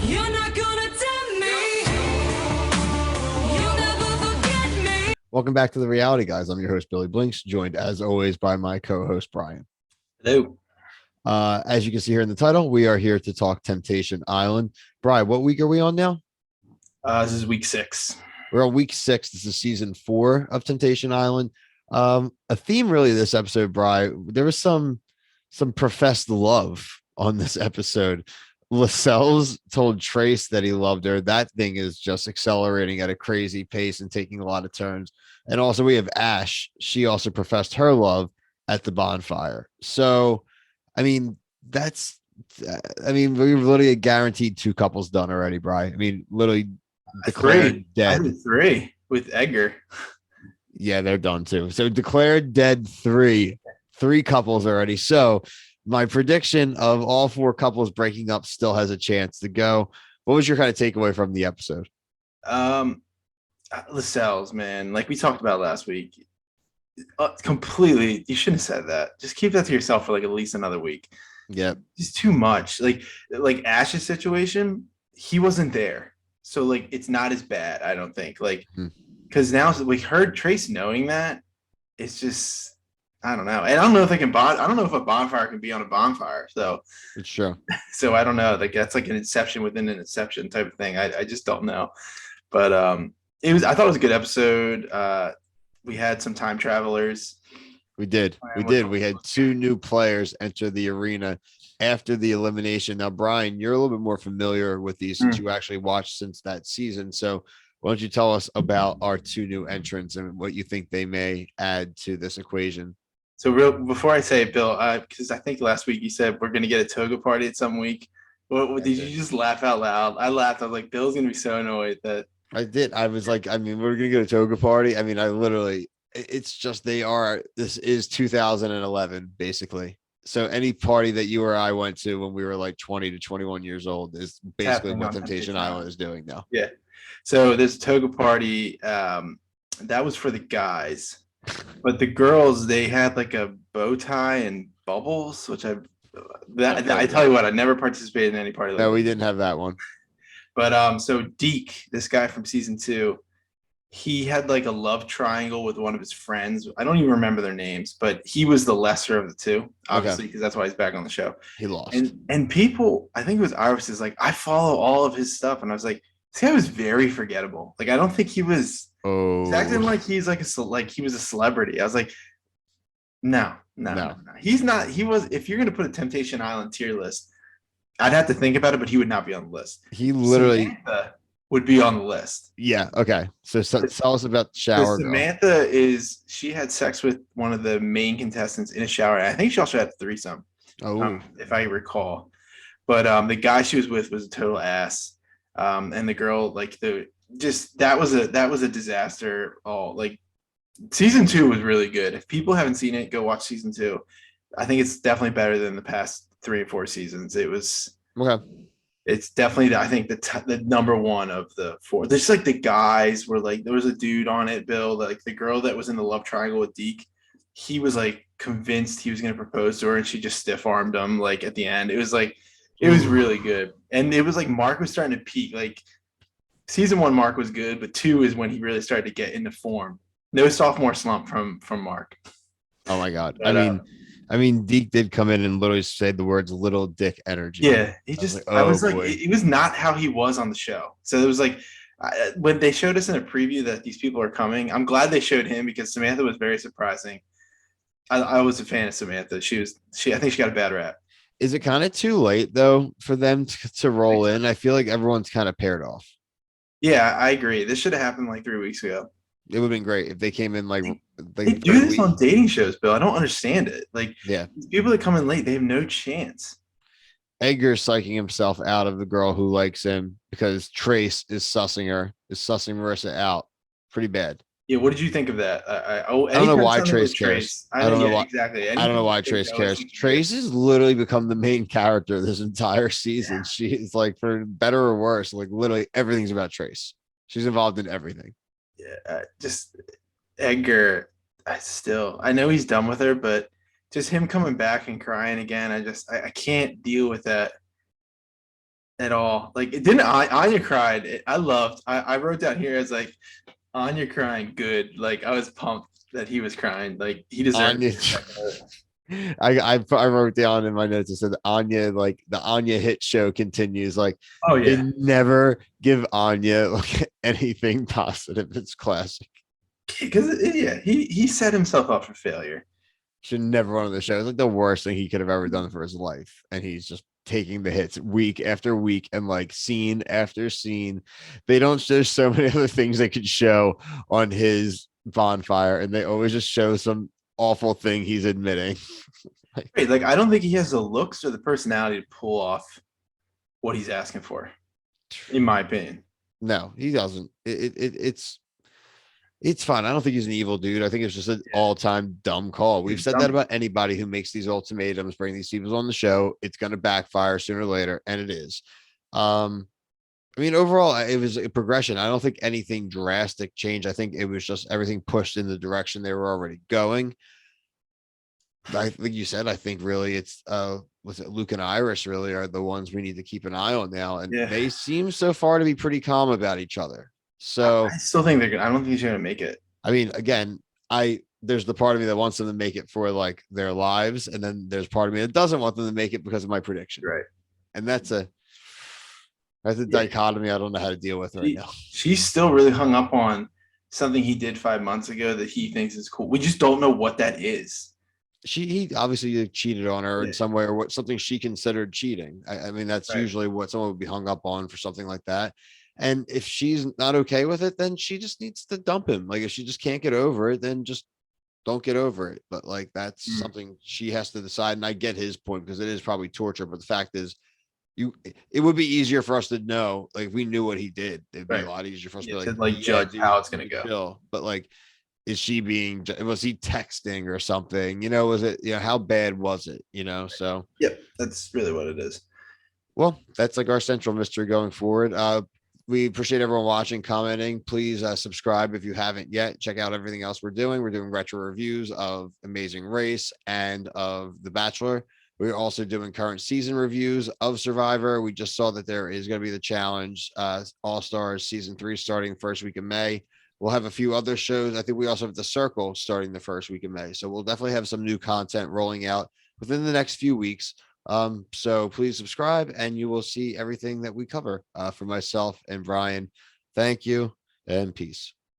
You're not gonna tempt me. You'll never forget me. Welcome back to the Reality Guys. I'm your host, Billy Blinks, joined as always by my co-host, Brian. Hello. As you can see here in the title, we are here to talk Temptation Island. Brian, what week are we on now? This is week 6. We're on week 6. This is season 4 of Temptation Island. A theme really this episode, Brian. There was some professed love on this episode. Lascelles told Trace that he loved her. That thing is just accelerating at a crazy pace and taking a lot of turns. And also we have Ash. She also professed her love at the bonfire. So, I mean, we've literally guaranteed 2 couples done already, Brian. I mean, literally declared dead. I did 3 with Edgar. Yeah, they're done too. So declared dead 3 couples already. So my prediction of all 4 couples breaking up still has a chance to go. What was your kind of takeaway from the episode? Lascelles, man, like we talked about last week, completely. You shouldn't have said that. Just keep that to yourself for like at least another week. Yeah, It's too much. Like Ash's situation, he wasn't there, so like it's not as bad. I don't think because now we heard Trace knowing that. It's just I don't know, and I don't know if they can I don't know if a bonfire can be on a bonfire. So it's true. So I don't know. Like that's like an inception within an inception type of thing. I just don't know. But I thought it was a good episode. We had some time travelers. We did. We had 2 new players enter the arena after the elimination. Now, Brian, you're a little bit more familiar with these since you actually watched since that season. So why don't you tell us about our 2 new entrants and what you think they may add to this equation? So before I say it, Bill, because I think last week you said we're going to get a toga party at some week. What did you just laugh out loud? I laughed. I was like, Bill's going to be so annoyed that. I did. I was like, I mean, we're going to get a toga party. I mean, it's just this is 2011, basically. So any party that you or I went to when we were like 20 to 21 years old is basically what Temptation Island is doing now. Yeah. So this toga party, that was for the guys. But the girls, they had like a bow tie and bubbles, which I tell you what, I never participated in any party like that. No, we didn't have that one. But so Deke, this guy from season 2, he had like a love triangle with one of his friends. I don't even remember their names, but he was the lesser of the 2, obviously, because that's why he's back on the show. He lost. And people, I think it was Iris, is like, I follow all of his stuff, and I was like, this guy was very forgettable. Like, I don't think he was. He's acting like he's like he was a celebrity. I was like, no. He's not. He was. If you're gonna put a Temptation Island tier list, I'd have to think about it, but he would not be on the list. He literally Samantha would be on the list. Yeah. Okay. So tell us about the shower. Samantha she had sex with one of the main contestants in a shower. I think she also had a threesome. If I recall. But the guy she was with was a total ass. And the girl, that was a disaster. Season 2 was really good. If people haven't seen it, go watch season 2. I think it's definitely better than the past 3 or 4 seasons. It was okay. It's definitely, I think, the number 1 of the 4. There's like the guys were like, there was a dude on it, Bill, like the girl that was in the love triangle with Deke. He was like convinced he was going to propose to her, and she just stiff armed him like at the end. It was like, it was really good. And it was like Mark was starting to peak. Like season 1, Mark was good, but 2 is when he really started to get into form. No sophomore slump from Mark. Oh my God. But, I mean, Deke did come in and literally say the words "little dick energy." Yeah, I was like, it was not how he was on the show. So it was like when they showed us in a preview that these people are coming. I'm glad they showed him because Samantha was very surprising. I was a fan of Samantha. I think she got a bad rap. Is it kind of too late though for them to roll in? I feel like everyone's kind of paired off. Yeah, I agree. This should have happened like 3 weeks ago. It would have been great if they came in like they do this on dating shows, Bill. I don't understand it. Like, yeah, people that come in late, they have no chance. Edgar's psyching himself out of the girl who likes him because Trace is sussing Marissa out pretty bad. Yeah, what did you think of that? I don't know why Trace cares. I don't know why. Exactly. I don't know why Trace cares. Trace has literally become the main character this entire season. Yeah. She's like, for better or worse, like literally everything's about Trace. She's involved in everything. Yeah, just Edgar. I know he's done with her, but just him coming back and crying again. I can't deal with that. at all. Like it didn't. Anya cried. I wrote down here as like Anya crying. Good. Like I was pumped that he was crying. Like he deserved Anya. it. I wrote down in my notes. It said Anya, like the Anya hit show continues. Like Oh they yeah. never give Anya like anything positive. It's classic. Because yeah, he set himself up for failure. Should never run on the show. It's like the worst thing he could have ever done for his life. And he's just taking the hits week after week and like scene after scene. They don't show so many other things they could show on his bonfire, and they always just show some awful thing he's admitting. Right, like I don't think he has the looks or the personality to pull off what he's asking for, in my opinion. No, he doesn't. It's fine. I don't think he's an evil dude. I think it's just an all-time dumb call. We've said that about anybody who makes these ultimatums, bring these people on the show. It's going to backfire sooner or later, and it is. I mean, overall, it was a progression. I don't think anything drastic changed. I think it was just everything pushed in the direction they were already going. Like you said, I think really it's was it Luke and Iris really are the ones we need to keep an eye on now, and Yeah. they seem so far to be pretty calm about each other. So I still think they're gonna. I don't think he's gonna make it. I mean, again, there's the part of me that wants them to make it for like their lives, and then there's part of me that doesn't want them to make it because of my prediction. Right. And that's a dichotomy I don't know how to deal with right now. She's still really hung up on something he did 5 months ago that he thinks is cool. We just don't know what that is. He obviously cheated on her in Yeah. some way, or what something she considered cheating. I mean, that's Right. usually what someone would be hung up on for something like that. And if she's not okay with it, then she just needs to dump him. Like if she just can't get over it, then just don't get over it. But like that's something she has to decide. And I get his point because it is probably torture. But the fact is, it would be easier for us to know, like if we knew what he did, it'd be Right. a lot easier for us Yeah, to to, be like, judge dude, how it's gonna go. chill. But like, is she being, was he texting or something? You know, was it, how bad was it? So Yep, that's really what it is. well, that's like our central mystery going forward. We appreciate everyone watching, commenting. Please subscribe if you haven't yet. Check out everything else we're doing. We're doing retro reviews of Amazing Race and of The Bachelor. We're also doing current season reviews of Survivor. We just saw that there is going to be the challenge All Stars season 3 starting first week of May. We'll have a few other shows. I think we also have The Circle starting the first week of May. So we'll definitely have some new content rolling out within the next few weeks. So please subscribe and you will see everything that we cover for myself and Brian. Thank you and peace.